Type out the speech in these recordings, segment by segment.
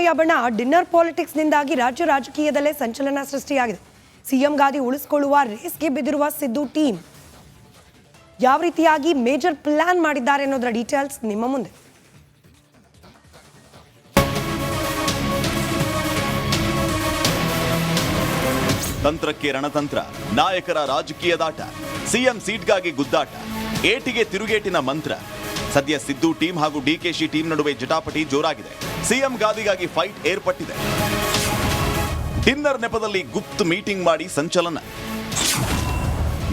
ಸಿದ್ದರಾಮಯ್ಯ ಬಣ ಡಿನ್ನರ್ ಪಾಲಿಟಿಕ್ಸ್ನಿಂದಾಗಿ ರಾಜ್ಯ ರಾಜಕೀಯದಲ್ಲೇ ಸಂಚಲನ ಸೃಷ್ಟಿಯಾಗಿದೆ. ಸಿಎಂ ಗಾದಿ ಉಳಿಸಿಕೊಳ್ಳುವ ರೇಸ್ಗೆ ಬಿದ್ದಿರುವ ಸಿದ್ದು ಟೀಮ್ ಯಾವ ರೀತಿಯಾಗಿ ಮೇಜರ್ ಪ್ಲಾನ್ ಮಾಡಿದ್ದಾರೆ ಅನ್ನೋದರ ಡೀಟೇಲ್ಸ್ ನಿಮ್ಮ ಮುಂದೆ. ತಂತ್ರಕ್ಕೆ ರಣತಂತ್ರ, ನಾಯಕರ ರಾಜಕೀಯದಾಟ, ಸಿಎಂ ಸೀಟ್ಗಾಗಿ ಗುದ್ದಾಟ, ಏಟಿಗೆ ತಿರುಗೇಟಿನ ಮಂತ್ರ. ಸದ್ಯ ಸಿದ್ದು ಟೀಮ್ ಹಾಗೂ ಡಿಕೆಶಿ ಟೀಮ್ ನಡುವೆ ಜಟಾಪಟಿ ಜೋರಾಗಿದೆ. ಸಿಎಂ ಗಾದಿಗಾಗಿ ಫೈಟ್ ಏರ್ಪಟ್ಟಿದೆ. ಡಿನ್ನರ್ ನೆಪದಲ್ಲಿ ಗುಪ್ತ ಮೀಟಿಂಗ್ ಮಾಡಿ ಸಂಚಲನ.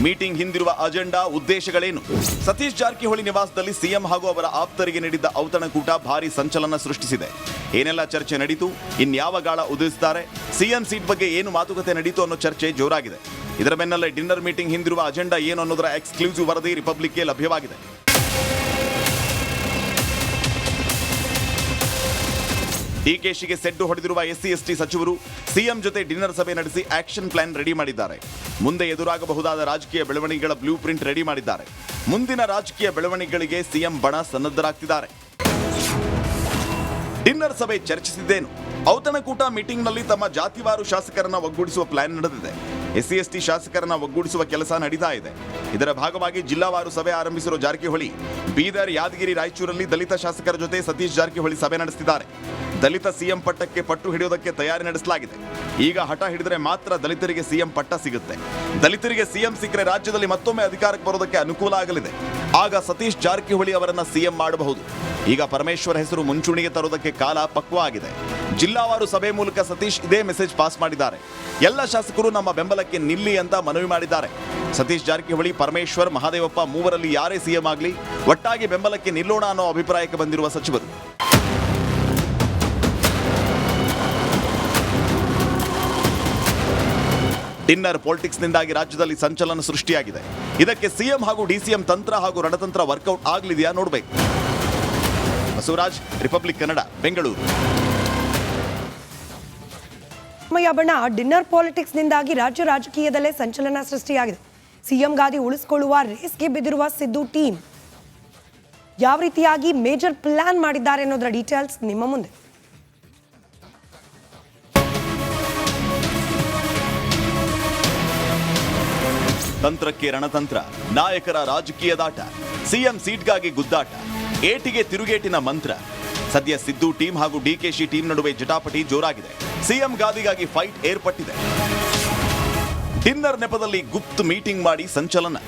ಮೀಟಿಂಗ್ ಹಿಂದಿರುವ ಅಜೆಂಡಾ, ಉದ್ದೇಶಗಳೇನು? ಸತೀಶ್ ಜಾರಕಿಹೊಳಿ ನಿವಾಸದಲ್ಲಿ ಸಿಎಂ ಹಾಗೂ ಅವರ ಆಪ್ತರಿಗೆ ನೀಡಿದ್ದ ಔತಣಕೂಟ ಭಾರಿ ಸಂಚಲನ ಸೃಷ್ಟಿಸಿದೆ. ಏನೆಲ್ಲ ಚರ್ಚೆ ನಡೀತು, ಇನ್ಯಾವ ಗಾಳ ಉದಿಸ್ತಾರೆ, ಸಿಎಂ ಸೀಟ್ ಬಗ್ಗೆ ಏನು ಮಾತುಕತೆ ನಡೀತು ಅನ್ನೋ ಚರ್ಚೆ ಜೋರಾಗಿದೆ. ಇದರ ಬೆನ್ನಲ್ಲೇ ಡಿನ್ನರ್ ಮೀಟಿಂಗ್ ಹಿಂದಿರುವ ಅಜೆಂಡಾ ಏನು ಅನ್ನೋದರ ಎಕ್ಸ್ಕ್ಲೂಸಿವ್ ವರದಿ ರಿಪಬ್ಲಿಕ್ಗೆ ಲಭ್ಯವಾಗಿದೆ. ಡಿಕೆಶಿಗೆ ಸೆಡ್ಡು ಹೊಡೆದಿರುವ ಎಸ್ಸಿ ಸಚಿವರು ಸಿಎಂ ಜೊತೆ ಡಿನ್ನರ್ ಸಭೆ ನಡೆಸಿ ಆಕ್ಷನ್ ಪ್ಲಾನ್ ರೆಡಿ ಮಾಡಿದ್ದಾರೆ. ಮುಂದೆ ಎದುರಾಗಬಹುದಾದ ರಾಜಕೀಯ ಬೆಳವಣಿಗೆಗಳ ಬ್ಲೂ ಪ್ರಿಂಟ್ ರೆಡಿ ಮಾಡಿದ್ದಾರೆ. ಮುಂದಿನ ರಾಜಕೀಯ ಬೆಳವಣಿಗೆಗಳಿಗೆ ಸಿಎಂ ಬಣ ಸನ್ನದ್ಧರಾಗ್ತಿದ್ದಾರೆ. ಡಿನ್ನರ್ ಸಭೆ ಚರ್ಚಿಸಿದ್ದೇನು? ಔತಣಕೂಟ ಮೀಟಿಂಗ್ನಲ್ಲಿ ತಮ್ಮ ಜಾತಿವಾರು ಶಾಸಕರನ್ನ ಒಗ್ಗೂಡಿಸುವ ಪ್ಲಾನ್ ನಡೆದಿದೆ. ಎಸ್ಸಿ ಶಾಸಕರನ್ನ ಒಗ್ಗೂಡಿಸುವ ಕೆಲಸ ನಡೀತಾ ಇದೆ. ಇದರ ಭಾಗವಾಗಿ ಜಿಲ್ಲಾವಾರು ಸಭೆ ಆರಂಭಿಸಿರುವ ಜಾರಕಿಹೊಳಿ ಬೀದರ್, ಯಾದಗಿರಿ, ರಾಯಚೂರಲ್ಲಿ ದಲಿತ ಶಾಸಕರ ಜೊತೆ ಸತೀಶ್ ಜಾರಕಿಹೊಳಿ ಸಭೆ ನಡೆಸುತ್ತಿದ್ದಾರೆ. ದಲಿತ ಸಿಎಂ ಪಟ್ಟಕ್ಕೆ ಪಟ್ಟು ಹಿಡಿಯೋದಕ್ಕೆ ತಯಾರಿ ನಡೆಸಲಾಗಿದೆ. ಈಗ ಹಠ ಹಿಡಿದರೆ ಮಾತ್ರ ದಲಿತರಿಗೆ ಸಿಎಂ ಪಟ್ಟ ಸಿಗುತ್ತೆ. ದಲಿತರಿಗೆ ಸಿಎಂ ಸಿಕ್ಕರೆ ರಾಜ್ಯದಲ್ಲಿ ಮತ್ತೊಮ್ಮೆ ಅಧಿಕಾರಕ್ಕೆ ಬರೋದಕ್ಕೆ ಅನುಕೂಲ ಆಗಲಿದೆ. ಆಗ ಸತೀಶ್ ಜಾರಕಿಹೊಳಿ ಅವರನ್ನ ಸಿಎಂ ಮಾಡಬಹುದು. ಈಗ ಪರಮೇಶ್ವರ್ ಹೆಸರು ಮುಂಚೂಣಿಗೆ ತರೋದಕ್ಕೆ ಕಾಲ ಪಕ್ವ ಆಗಿದೆ. ಜಿಲ್ಲಾವಾರು ಸಭೆ ಮೂಲಕ ಸತೀಶ್ ಇದೇ ಮೆಸೇಜ್ ಪಾಸ್ ಮಾಡಿದ್ದಾರೆ. ಎಲ್ಲ ಶಾಸಕರು ನಮ್ಮ ಬೆಂಬಲಕ್ಕೆ ನಿಲ್ಲಿ ಅಂತ ಮನವಿ ಮಾಡಿದ್ದಾರೆ. ಸತೀಶ್ ಜಾರಕಿಹೊಳಿ, ಪರಮೇಶ್ವರ್, ಮಹಾದೇವಪ್ಪ ಮೂವರಲ್ಲಿ ಯಾರೇ ಸಿಎಂ ಆಗಲಿ ಒಟ್ಟಾಗಿ ಬೆಂಬಲಕ್ಕೆ ನಿಲ್ಲೋಣ ಅನ್ನೋ ಅಭಿಪ್ರಾಯಕ್ಕೆ ಬಂದಿರುವ ಸಚಿವರು ಡಿನ್ನರ್ ಪಾಲಿಟಿಕ್ಸ್ನಿಂದಾಗಿ ರಾಜ್ಯದಲ್ಲಿ ಸಂಚಲನ ಸೃಷ್ಟಿಯಾಗಿದೆ. ಇದಕ್ಕೆ ಸಿಎಂ ಹಾಗೂ ಡಿಸಿಎಂ ತಂತ್ರ ಹಾಗೂ ರಣತಂತ್ರ ವರ್ಕೌಟ್ ಆಗಲಿದೆಯಾ ನೋಡಬೇಕು. ಬಸವರಾಜ್, ರಿಪಬ್ಲಿಕ್ ಕನ್ನಡ, ಬೆಂಗಳೂರು. ಸಿದ್ದರಾಮಯ್ಯ ಬಣ ಡಿನ್ನರ್ ಪಾಲಿಟಿಕ್ಸ್ನಿಂದಾಗಿ ರಾಜ್ಯ ರಾಜಕೀಯದಲ್ಲೇ ಸಂಚಲನ ಸೃಷ್ಟಿಯಾಗಿದೆ. ಸಿಎಂ ಗಾದಿ ಉಳಿಸಿಕೊಳ್ಳುವ ರೇಸ್ಗೆ ಬಿದ್ದಿರುವ ಸಿದ್ದು ಟೀಮ್ ಯಾವ ರೀತಿಯಾಗಿ ಮೇಜರ್ ಪ್ಲಾನ್ ಮಾಡಿದ್ದಾರೆ ಅನ್ನೋದರ ಡೀಟೇಲ್ಸ್ ನಿಮ್ಮ ಮುಂದೆ. ತಂತ್ರಕ್ಕೆ ರಣತಂತ್ರ, ನಾಯಕರ ರಾಜಕೀಯದಾಟ, ಸಿಎಂ ಸೀಟ್ಗಾಗಿ ಗುದ್ದಾಟ, ಏಟಿಗೆ ತಿರುಗೇಟಿನ ಮಂತ್ರ. ಸದ್ಯ ಸಿದ್ದು ಟೀಮ್ ಹಾಗೂ ಡಿಕೆಶಿ ಟೀಮ್ ನಡುವೆ ಜಟಾಪಟಿ ಜೋರಾಗಿದೆ. ಸಿಎಂ ಗಾದಿಗಾಗಿ ಫೈಟ್ ಏರ್ಪಟ್ಟಿದೆ. ಡಿನ್ನರ್ ನೆಪದಲ್ಲಿ ಗುಪ್ತ ಮೀಟಿಂಗ್ ಮಾಡಿ ಸಂಚಲನ.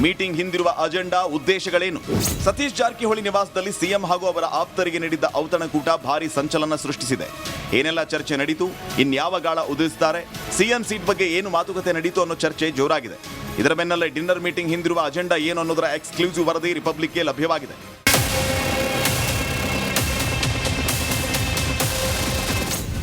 ಮೀಟಿಂಗ್ ಹಿಂದಿರುವ ಅಜೆಂಡಾ, ಉದ್ದೇಶಗಳೇನು? ಸತೀಶ್ ಜಾರಕಿಹೊಳಿ ನಿವಾಸದಲ್ಲಿ ಸಿಎಂ ಹಾಗೂ ಅವರ ಆಪ್ತರಿಗೆ ನೀಡಿದ್ದ ಔತಣಕೂಟ ಭಾರಿ ಸಂಚಲನ ಸೃಷ್ಟಿಸಿದೆ. ಏನೆಲ್ಲ ಚರ್ಚೆ ನಡೀತು, ಇನ್ಯಾವ ಗಾಳ ಉದಿಸ್ತಾರೆ, ಸಿಎಂ ಸೀಟ್ ಬಗ್ಗೆ ಏನು ಮಾತುಕತೆ ನಡೀತು ಅನ್ನೋ ಚರ್ಚೆ ಜೋರಾಗಿದೆ. ಇದರ ಬೆನ್ನಲ್ಲೇ ಡಿನ್ನರ್ ಮೀಟಿಂಗ್ ಹಿಂದಿರುವ ಅಜೆಂಡಾ ಏನು ಅನ್ನೋದರ ಎಕ್ಸ್ಕ್ಲೂಸಿವ್ ವರದಿ ರಿಪಬ್ಲಿಕ್ಗೆ ಲಭ್ಯವಾಗಿದೆ.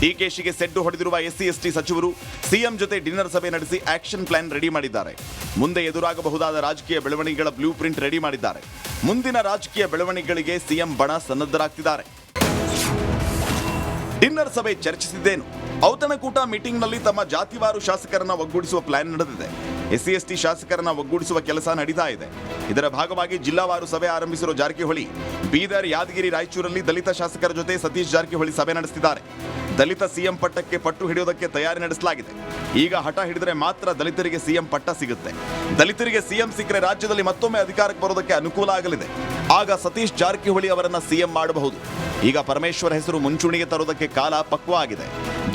ಡಿಕೆಶಿಗೆ ಸೆಡ್ಡು ಹೊಡೆದಿರುವ ಎಸ್ಸಿ ಸಚಿವರು ಸಿಎಂ ಜೊತೆ ಡಿನ್ನರ್ ಸಭೆ ನಡೆಸಿ ಆಕ್ಷನ್ ಪ್ಲಾನ್ ರೆಡಿ ಮಾಡಿದ್ದಾರೆ. ಮುಂದೆ ಎದುರಾಗಬಹುದಾದ ರಾಜಕೀಯ ಬೆಳವಣಿಗೆಗಳ ಬ್ಲೂ ಪ್ರಿಂಟ್ ರೆಡಿ ಮಾಡಿದ್ದಾರೆ. ಮುಂದಿನ ರಾಜಕೀಯ ಬೆಳವಣಿಗೆಗಳಿಗೆ ಸಿಎಂ ಬಣ ಸನ್ನದ್ಧರಾಗ್ತಿದ್ದಾರೆ. ಡಿನ್ನರ್ ಸಭೆ ಚರ್ಚಿಸಿದ್ದೇನು? ಔತಣಕೂಟ ಮೀಟಿಂಗ್ನಲ್ಲಿ ತಮ್ಮ ಜಾತಿವಾರು ಶಾಸಕರನ್ನ ಒಗ್ಗೂಡಿಸುವ ಪ್ಲಾನ್ ನಡೆದಿದೆ. ಎಸ್ಸಿ ಶಾಸಕರನ್ನ ಒಗ್ಗೂಡಿಸುವ ಕೆಲಸ ನಡೀತಾ ಇದೆ. ಇದರ ಭಾಗವಾಗಿ ಜಿಲ್ಲಾವಾರು ಸಭೆ ಆರಂಭಿಸಿರುವ ಜಾರಕಿಹೊಳಿ ಬೀದರ್, ಯಾದಗಿರಿ, ರಾಯಚೂರಲ್ಲಿ ದಲಿತ ಶಾಸಕರ ಜೊತೆ ಸತೀಶ್ ಜಾರಕಿಹೊಳಿ ಸಭೆ ನಡೆಸುತ್ತಿದ್ದಾರೆ. ದಲಿತ ಸಿಎಂ ಪಟ್ಟಕ್ಕೆ ಪಟ್ಟು ಹಿಡಿಯೋದಕ್ಕೆ ತಯಾರಿ ನಡೆಸಲಾಗಿದೆ. ಈಗ ಹಠ ಹಿಡಿದರೆ ಮಾತ್ರ ದಲಿತರಿಗೆ ಸಿಎಂ ಪಟ್ಟ ಸಿಗುತ್ತೆ. ದಲಿತರಿಗೆ ಸಿಎಂ ಸಿಕ್ಕರೆ ರಾಜ್ಯದಲ್ಲಿ ಮತ್ತೊಮ್ಮೆ ಅಧಿಕಾರಕ್ಕೆ ಬರೋದಕ್ಕೆ ಅನುಕೂಲ ಆಗಲಿದೆ. ಆಗ ಸತೀಶ್ ಜಾರಕಿಹೊಳಿ ಅವರನ್ನ ಸಿಎಂ ಮಾಡಬಹುದು. ಈಗ ಪರಮೇಶ್ವರ್ ಹೆಸರು ಮುಂಚೂಣಿಗೆ ತರೋದಕ್ಕೆ ಕಾಲ ಪಕ್ವ ಆಗಿದೆ.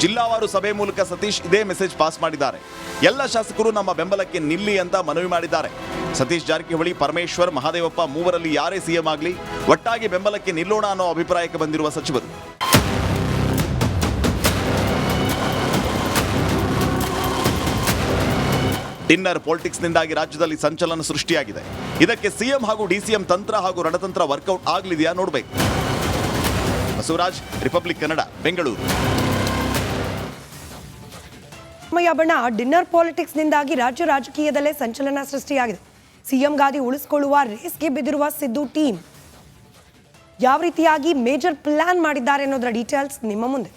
ಜಿಲ್ಲಾವಾರು ಸಭೆ ಮೂಲಕ ಸತೀಶ್ ಇದೇ ಮೆಸೇಜ್ ಪಾಸ್ ಮಾಡಿದ್ದಾರೆ. ಎಲ್ಲ ಶಾಸಕರು ನಮ್ಮ ಬೆಂಬಲಕ್ಕೆ ನಿಲ್ಲಿ ಅಂತ ಮನವಿ ಮಾಡಿದ್ದಾರೆ. ಸತೀಶ್ ಜಾರಕಿಹೊಳಿ, ಪರಮೇಶ್ವರ್, ಮಹಾದೇವಪ್ಪ ಮೂವರಲ್ಲಿ ಯಾರೇ ಸಿಎಂ ಆಗಲಿ ಒಟ್ಟಾಗಿ ಬೆಂಬಲಕ್ಕೆ ನಿಲ್ಲೋಣ ಅನ್ನೋ ಅಭಿಪ್ರಾಯಕ್ಕೆ ಬಂದಿರುವ ಸಚಿವರು ಡಿನ್ನರ್ ಪಾಲಿಟಿಕ್ಸ್ನಿಂದಾಗಿ ರಾಜ್ಯದಲ್ಲಿ ಸಂಚಲನ ಸೃಷ್ಟಿಯಾಗಿದೆ. ಇದಕ್ಕೆ ಸಿಎಂ ಹಾಗೂ ಡಿಸಿಎಂ ತಂತ್ರ ಹಾಗೂ ರಣತಂತ್ರ ವರ್ಕೌಟ್ ಆಗಲಿದೆಯಾ ನೋಡಬೇಕು. ಬಸವರಾಜ್, ರಿಪಬ್ಲಿಕ್ ಕನ್ನಡ, ಬೆಂಗಳೂರು. ಸಿದ್ದರಾಮಯ್ಯ ಬಣ ಡಿನ್ನರ್ ಪಾಲಿಟಿಕ್ಸ್ನಿಂದಾಗಿ ರಾಜ್ಯ ರಾಜಕೀಯದಲ್ಲೇ ಸಂಚಲನ ಸೃಷ್ಟಿಯಾಗಿದೆ. ಸಿಎಂ ಗಾದಿ ಉಳಿಸಿಕೊಳ್ಳುವ ರೇಸ್ಗೆ ಬಿದ್ದಿರುವ ಸಿದ್ದು ಟೀಮ್ ಯಾವ ರೀತಿಯಾಗಿ ಮೇಜರ್ ಪ್ಲಾನ್ ಮಾಡಿದ್ದಾರೆ ಅನ್ನೋದರ ಡೀಟೇಲ್ಸ್ ನಿಮ್ಮ ಮುಂದೆ.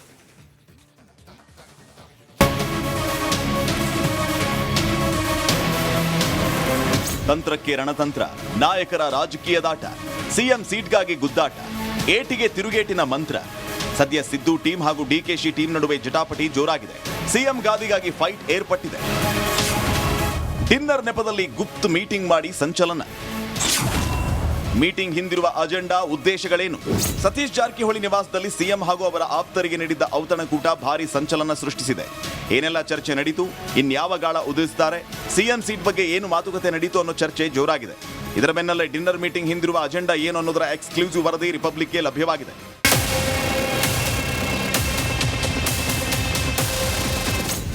ತಂತ್ರಕ್ಕೆ ರಣತಂತ್ರ, ನಾಯಕರ ರಾಜಕೀಯದಾಟ, ಸಿಎಂ ಸೀಟ್ಗಾಗಿ ಗುದ್ದಾಟ, ಏಟಿಗೆ ತಿರುಗೇಟಿನ ಮಂತ್ರ. ಸದ್ಯ ಸಿದ್ದು ಟೀಮ್ ಹಾಗೂ ಡಿಕೆಶಿ ಟೀಮ್ ನಡುವೆ ಜಟಾಪಟಿ ಜೋರಾಗಿದೆ. ಸಿಎಂ ಗಾದಿಗಾಗಿ ಫೈಟ್ ಏರ್ಪಟ್ಟಿದೆ. ಡಿನ್ನರ್ ನೆಪದಲ್ಲಿ ಗುಪ್ತ ಮೀಟಿಂಗ್ ಮಾಡಿ ಸಂಚಲನ. ಮೀಟಿಂಗ್ ಹಿಂದಿರುವ ಅಜೆಂಡಾ, ಉದ್ದೇಶಗಳೇನು? ಸತೀಶ್ ಜಾರಕಿಹೊಳಿ ನಿವಾಸದಲ್ಲಿ ಸಿಎಂ ಹಾಗೂ ಅವರ ಆಪ್ತರಿಗೆ ನೀಡಿದ್ದ ಔತಣಕೂಟ ಭಾರಿ ಸಂಚಲನ ಸೃಷ್ಟಿಸಿದೆ. ಏನೆಲ್ಲ ಚರ್ಚೆ ನಡೀತು, ಇನ್ಯಾವ ಗಾಳ ಉದಿಸ್ತಾರೆ, ಸಿಎಂ ಸೀಟ್ ಬಗ್ಗೆ ಏನು ಮಾತುಕತೆ ನಡೀತು ಅನ್ನೋ ಚರ್ಚೆ ಜೋರಾಗಿದೆ. ಇದರ ಬೆನ್ನಲ್ಲೇ ಡಿನ್ನರ್ ಮೀಟಿಂಗ್ ಹಿಂದಿರುವ ಅಜೆಂಡಾ ಏನು ಅನ್ನೋದರ ಎಕ್ಸ್ಕ್ಲೂಸಿವ್ ವರದಿ ರಿಪಬ್ಲಿಕ್ಗೆ ಲಭ್ಯವಾಗಿದೆ.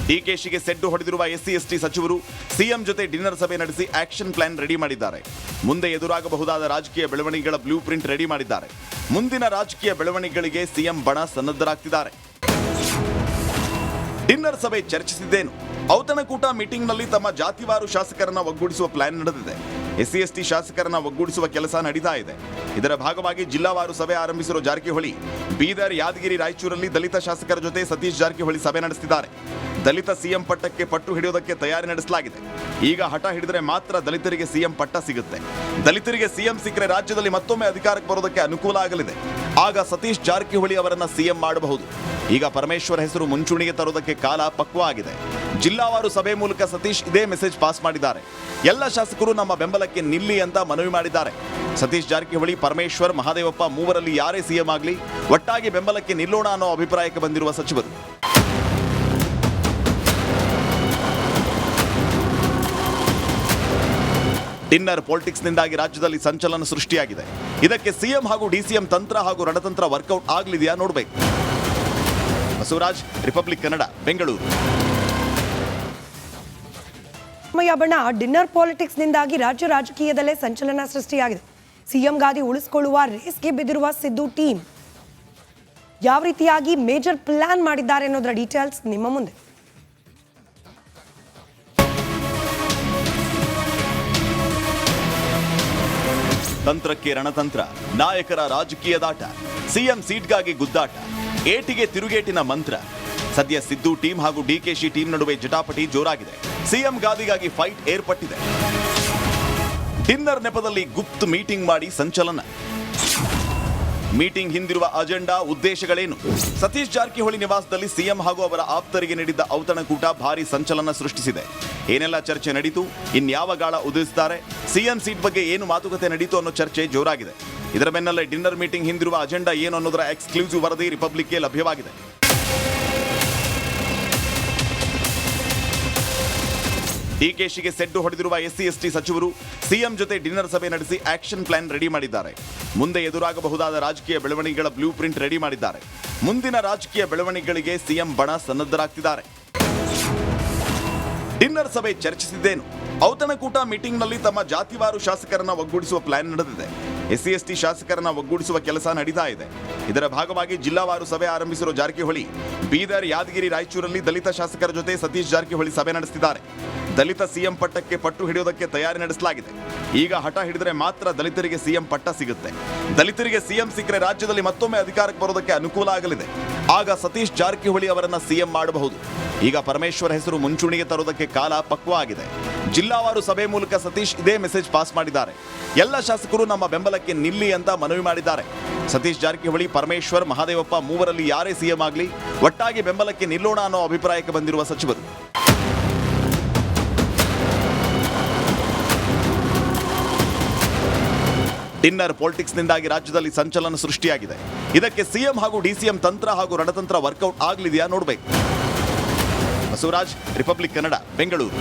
ಡಿಕೆಶಿಗೆ ಸೆಡ್ಡು ಹೊಡೆದಿರುವ ಎಸ್ಸಿ ಸಚಿವರು ಸಿಎಂ ಜೊತೆ ಡಿನ್ನರ್ ಸಭೆ ನಡೆಸಿ ಆಕ್ಷನ್ ಪ್ಲಾನ್ ರೆಡಿ ಮಾಡಿದ್ದಾರೆ. ಮುಂದೆ ಎದುರಾಗಬಹುದಾದ ರಾಜಕೀಯ ಬೆಳವಣಿಗೆಗಳ ಬ್ಲೂ ಪ್ರಿಂಟ್ ರೆಡಿ ಮಾಡಿದ್ದಾರೆ. ಮುಂದಿನ ರಾಜಕೀಯ ಬೆಳವಣಿಗೆಗಳಿಗೆ ಸಿಎಂ ಬಣ ಸನ್ನದ್ಧರಾಗ್ತಿದ್ದಾರೆ. ಡಿನ್ನರ್ ಸಭೆ ಚರ್ಚಿಸಿದ್ದೇನು? ಔತಣಕೂಟ ಮೀಟಿಂಗ್ನಲ್ಲಿ ತಮ್ಮ ಜಾತಿವಾರು ಶಾಸಕರನ್ನ ಒಗ್ಗೂಡಿಸುವ ಪ್ಲಾನ್ ನಡೆದಿದೆ. ಎಸ್ಸಿ ಶಾಸಕರನ್ನ ಒಗ್ಗೂಡಿಸುವ ಕೆಲಸ ನಡೀತಾ ಇದೆ. ಇದರ ಭಾಗವಾಗಿ ಜಿಲ್ಲಾವಾರು ಸಭೆ ಆರಂಭಿಸಿರುವ ಜಾರಕಿಹೊಳಿ ಬೀದರ್, ಯಾದಗಿರಿ, ರಾಯಚೂರಲ್ಲಿ ದಲಿತ ಶಾಸಕರ ಜೊತೆ ಸತೀಶ್ ಜಾರಕಿಹೊಳಿ ಸಭೆ ನಡೆಸಿದ್ದಾರೆ. ದಲಿತ ಸಿಎಂ ಪಟ್ಟಕ್ಕೆ ಪಟ್ಟು ಹಿಡಿಯೋದಕ್ಕೆ ತಯಾರಿ ನಡೆಸಲಾಗಿದೆ. ಈಗ ಹಠ ಹಿಡಿದರೆ ಮಾತ್ರ ದಲಿತರಿಗೆ ಸಿಎಂ ಪಟ್ಟ ಸಿಗುತ್ತೆ. ದಲಿತರಿಗೆ ಸಿಎಂ ಸಿಕ್ಕರೆ ರಾಜ್ಯದಲ್ಲಿ ಮತ್ತೊಮ್ಮೆ ಅಧಿಕಾರಕ್ಕೆ ಬರೋದಕ್ಕೆ ಅನುಕೂಲ ಆಗಲಿದೆ. ಆಗ ಸತೀಶ್ ಜಾರಕಿಹೊಳಿ ಅವರನ್ನ ಸಿಎಂ ಮಾಡಬಹುದು. ಈಗ ಪರಮೇಶ್ವರ್ ಹೆಸರು ಮುಂಚೂಣಿಗೆ ತರೋದಕ್ಕೆ ಕಾಲ ಪಕ್ವ ಆಗಿದೆ. ಜಿಲ್ಲಾವಾರು ಸಭೆ ಮೂಲಕ ಸತೀಶ್ ಇದೇ ಮೆಸೇಜ್ ಪಾಸ್ ಮಾಡಿದ್ದಾರೆ. ಎಲ್ಲ ಶಾಸಕರು ನಮ್ಮ ಬೆಂಬಲಕ್ಕೆ ನಿಲ್ಲಿ ಅಂತ ಮನವಿ ಮಾಡಿದ್ದಾರೆ. ಸತೀಶ್ ಜಾರಕಿಹೊಳಿ, ಪರಮೇಶ್ವರ್, ಮಹಾದೇವಪ್ಪ ಮೂವರಲ್ಲಿ ಯಾರೇ ಸಿಎಂ ಆಗಲಿ ಒಟ್ಟಾಗಿ ಬೆಂಬಲಕ್ಕೆ ನಿಲ್ಲೋಣ ಅನ್ನೋ ಅಭಿಪ್ರಾಯಕ್ಕೆ ಬಂದಿರುವ ಸಚಿವರು ಡಿನ್ನರ್ ಪಾಲಿಟಿಕ್ಸ್ನಿಂದಾಗಿ ರಾಜ್ಯದಲ್ಲಿ ಸಂಚಲನ ಸೃಷ್ಟಿಯಾಗಿದೆ. ಇದಕ್ಕೆ ಸಿಎಂ ಹಾಗೂ ಡಿಸಿಎಂ ತಂತ್ರ ಹಾಗೂ ರಣತಂತ್ರ ವರ್ಕೌಟ್ ಆಗಲಿದೆಯಾ ನೋಡಬೇಕು. ಬಸವರಾಜ್, ರಿಪಬ್ಲಿಕ್ ಕನ್ನಡ, ಬೆಂಗಳೂರು. ಬಣ ಡಿನ್ನರ್ ಪಾಲಿಟಿಕ್ಸ್ನಿಂದಾಗಿ ರಾಜ್ಯ ರಾಜಕೀಯದಲ್ಲೇ ಸಂಚಲನ ಸೃಷ್ಟಿಯಾಗಿದೆ. ಸಿಎಂ ಗಾದಿ ಉಳಿಸಿಕೊಳ್ಳುವ ರೇಸ್ಗೆ ಬಿದ್ದಿರುವ ಸಿದ್ದು ಟೀಮ್ ಯಾವ ರೀತಿಯಾಗಿ ಮೇಜರ್ ಪ್ಲಾನ್ ಮಾಡಿದ್ದಾರೆ ಅನ್ನೋದರ ಡೀಟೇಲ್ಸ್ ನಿಮ್ಮ ಮುಂದೆ. ತಂತ್ರಕ್ಕೆ ರಣತಂತ್ರ, ನಾಯಕರ ರಾಜಕೀಯದಾಟ, ಸಿಎಂ ಸೀಟ್ಗಾಗಿ ಗುದ್ದಾಟ, ಏಟಿಗೆ ತಿರುಗೇಟಿನ ಮಂತ್ರ. ಸದ್ಯ ಸಿದ್ದು ಟೀಮ್ ಹಾಗೂ ಡಿಕೆಶಿ ಟೀಮ್ ನಡುವೆ ಜಟಾಪಟಿ ಜೋರಾಗಿದೆ. ಸಿಎಂ ಗಾದಿಗಾಗಿ ಫೈಟ್ ಏರ್ಪಟ್ಟಿದೆ. ಡಿನ್ನರ್ ನೆಪದಲ್ಲಿ ಗುಪ್ತ ಮೀಟಿಂಗ್ ಮಾಡಿ ಸಂಚಲನ. ಮೀಟಿಂಗ್ ಹಿಂದಿರುವ ಅಜೆಂಡಾ, ಉದ್ದೇಶಗಳೇನು? ಸತೀಶ್ ಜಾರಕಿಹೊಳಿ ನಿವಾಸದಲ್ಲಿ ಸಿಎಂ ಹಾಗೂ ಅವರ ಆಪ್ತರಿಗೆ ನೀಡಿದ್ದ ಔತಣಕೂಟ ಭಾರಿ ಸಂಚಲನ ಸೃಷ್ಟಿಸಿದೆ. ಏನೆಲ್ಲ ಚರ್ಚೆ ನಡೀತು, ಇನ್ಯಾವ ಗಾಳ ಉದಿಸ್ತಾರೆ, ಸಿಎಂ ಸೀಟ್ ಬಗ್ಗೆ ಏನು ಮಾತುಕತೆ ನಡೀತು ಅನ್ನೋ ಚರ್ಚೆ ಜೋರಾಗಿದೆ. ಇದರ ಬೆನ್ನಲ್ಲೇ ಡಿನ್ನರ್ ಮೀಟಿಂಗ್ ಹಿಂದಿರುವ ಅಜೆಂಡಾ ಏನು ಅನ್ನೋದರ ಎಕ್ಸ್ಕ್ಲೂಸಿವ್ ವರದಿ ರಿಪಬ್ಲಿಕ್ಗೆ ಲಭ್ಯವಾಗಿದೆ. ಡಿಕೆಶಿಗೆ ಸೆಡ್ಡು ಹೊಡೆದಿರುವ ಎಸ್ಸಿ ಸಚಿವರು ಸಿಎಂ ಜೊತೆ ಡಿನ್ನರ್ ಸಭೆ ನಡೆಸಿ ಆಕ್ಷನ್ ಪ್ಲಾನ್ ರೆಡಿ ಮಾಡಿದ್ದಾರೆ. ಮುಂದೆ ಎದುರಾಗಬಹುದಾದ ರಾಜಕೀಯ ಬೆಳವಣಿಗೆಗಳ ಬ್ಲೂ ಪ್ರಿಂಟ್ ರೆಡಿ ಮಾಡಿದ್ದಾರೆ. ಮುಂದಿನ ರಾಜಕೀಯ ಬೆಳವಣಿಗೆಗಳಿಗೆ ಸಿಎಂ ಬಣ ಸನ್ನದ್ಧರಾಗ್ತಿದ್ದಾರೆ. ಡಿನ್ನರ್ ಸಭೆ ಚರ್ಚಿಸಿದ್ದೇನು? ಔತಣಕೂಟ ಮೀಟಿಂಗ್ನಲ್ಲಿ ತಮ್ಮ ಜಾತಿವಾರು ಶಾಸಕರನ್ನ ಒಗ್ಗೂಡಿಸುವ ಪ್ಲಾನ್ ನಡೆದಿದೆ. ಎಸ್ಸಿ ಶಾಸಕರನ್ನ ಒಗ್ಗೂಡಿಸುವ ಕೆಲಸ ನಡೀತಾ ಇದೆ. ಇದರ ಭಾಗವಾಗಿ ಜಿಲ್ಲಾವಾರು ಸಭೆ ಆರಂಭಿಸಿರುವ ಜಾರಕಿಹೊಳಿ ಬೀದರ್, ಯಾದಗಿರಿ, ರಾಯಚೂರಲ್ಲಿ ದಲಿತ ಶಾಸಕರ ಜೊತೆ ಸತೀಶ್ ಜಾರಕಿಹೊಳಿ ಸಭೆ ನಡೆಸಿದ್ದಾರೆ. ದಲಿತ ಸಿಎಂ ಪಟ್ಟಕ್ಕೆ ಪಟ್ಟು ಹಿಡಿಯೋದಕ್ಕೆ ತಯಾರಿ ನಡೆಸಲಾಗಿದೆ. ಈಗ ಹಠ ಹಿಡಿದರೆ ಮಾತ್ರ ದಲಿತರಿಗೆ ಸಿಎಂ ಪಟ್ಟ ಸಿಗುತ್ತೆ. ದಲಿತರಿಗೆ ಸಿಎಂ ಸಿಕ್ಕರೆ ರಾಜ್ಯದಲ್ಲಿ ಮತ್ತೊಮ್ಮೆ ಅಧಿಕಾರಕ್ಕೆ ಬರೋದಕ್ಕೆ ಅನುಕೂಲ ಆಗಲಿದೆ. ಆಗ ಸತೀಶ್ ಜಾರಕಿಹೊಳಿ ಅವರನ್ನ ಸಿಎಂ ಮಾಡಬಹುದು. ಈಗ ಪರಮೇಶ್ವರ್ ಹೆಸರು ಮುಂಚೂಣಿಗೆ ತರೋದಕ್ಕೆ ಕಾಲ ಪಕ್ವ ಆಗಿದೆ. ಜಿಲ್ಲಾವಾರು ಸಭೆ ಮೂಲಕ ಸತೀಶ್ ಇದೇ ಮೆಸೇಜ್ ಪಾಸ್ ಮಾಡಿದ್ದಾರೆ. ಎಲ್ಲ ಶಾಸಕರು ನಮ್ಮ ಬೆಂಬಲಕ್ಕೆ ನಿಲ್ಲಿ ಅಂತ ಮನವಿ ಮಾಡಿದ್ದಾರೆ. ಸತೀಶ್ ಜಾರಕಿಹೊಳಿ, ಪರಮೇಶ್ವರ್, ಮಹಾದೇವಪ್ಪ ಮೂವರಲ್ಲಿ ಯಾರೇ ಸಿಎಂ ಆಗಲಿ ಒಟ್ಟಾಗಿ ಬೆಂಬಲಕ್ಕೆ ನಿಲ್ಲೋಣ ಅನ್ನೋ ಅಭಿಪ್ರಾಯಕ್ಕೆ ಬಂದಿರುವ ಸಚಿವರು ಡಿನ್ನರ್ ಪಾಲಿಟಿಕ್ಸ್ನಿಂದಾಗಿ ರಾಜ್ಯದಲ್ಲಿ ಸಂಚಲನ ಸೃಷ್ಟಿಯಾಗಿದೆ. ಇದಕ್ಕೆ ಸಿಎಂ ಹಾಗೂ ಡಿಸಿಎಂ ತಂತ್ರ ಹಾಗೂ ರಣತಂತ್ರ ವರ್ಕೌಟ್ ಆಗಲಿದೆಯಾ ನೋಡಬೇಕು. ಬಸವರಾಜ್, ರಿಪಬ್ಲಿಕ್ ಕನ್ನಡ, ಬೆಂಗಳೂರು.